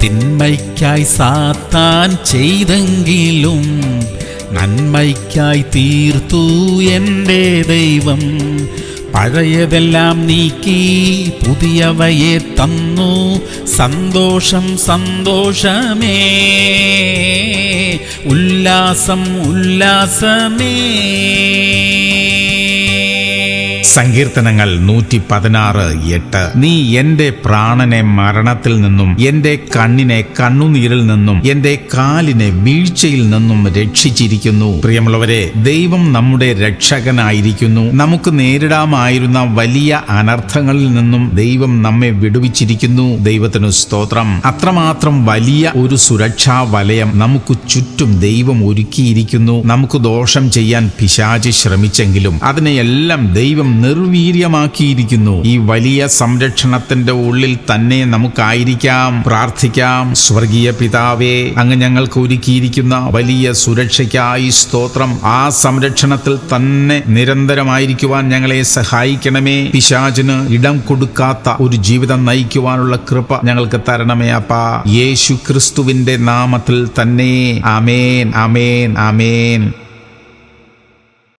തിന്മയ്ക്കായി സാത്താൻ ചെയ്തെങ്കിലും നന്മയ്ക്കായി തീർത്തു എൻ്റെ ദൈവം. പഴയതെല്ലാം നീക്കി പുതിയവയെ തന്നു, സന്തോഷം സന്തോഷമേ, ഉല്ലാസം ഉല്ലാസമേ. സങ്കീർത്തനങ്ങൾ 116:8. നീ എന്റെ പ്രാണനെ മരണത്തിൽ നിന്നും എന്റെ കണ്ണിനെ കണ്ണുനീരിൽ നിന്നും എന്റെ കാലിനെ വീഴ്ചയിൽ നിന്നും രക്ഷിച്ചിരിക്കുന്നു. പ്രിയമുള്ളവരെ, ദൈവം നമ്മുടെ രക്ഷകനായിരിക്കുന്നു. നമുക്ക് നേരിടാമായിരുന്ന വലിയ അനർത്ഥങ്ങളിൽ നിന്നും ദൈവം നമ്മെ വിടുവിച്ചിരിക്കുന്നു. ദൈവത്തിനു സ്തോത്രം. അത്രമാത്രം വലിയ ഒരു സുരക്ഷാ വലയം നമുക്ക് ചുറ്റും ദൈവം ഒരുക്കിയിരിക്കുന്നു. നമുക്ക് ദോഷം ചെയ്യാൻ പിശാച് ശ്രമിച്ചെങ്കിലും അതിനെയെല്ലാം ദൈവം നിർവീര്യമാക്കിയിരിക്കുന്നു. ഈ വലിയ സംരക്ഷണത്തിന്റെ ഉള്ളിൽ തന്നെ നമുക്കായിരിക്കാം. പ്രാർത്ഥിക്കാം. സ്വർഗീയ പിതാവേ, അങ്ങ് ഞങ്ങൾക്ക് ഒരുക്കിയിരിക്കുന്ന വലിയ സുരക്ഷയ്ക്കായി സ്തോത്രം. ആ സംരക്ഷണത്തിൽ തന്നെ നിരന്തരമായിരിക്കുവാൻ ഞങ്ങളെ സഹായിക്കണമേ. പിശാചിന് ഇടം കൊടുക്കാത്ത ഒരു ജീവിതം നയിക്കുവാനുള്ള കൃപ ഞങ്ങൾക്ക് തരണമേ അപ്പാ. യേശു ക്രിസ്തുവിന്റെ നാമത്തിൽ തന്നെ. ആമേൻ, ആമേൻ, ആമേൻ.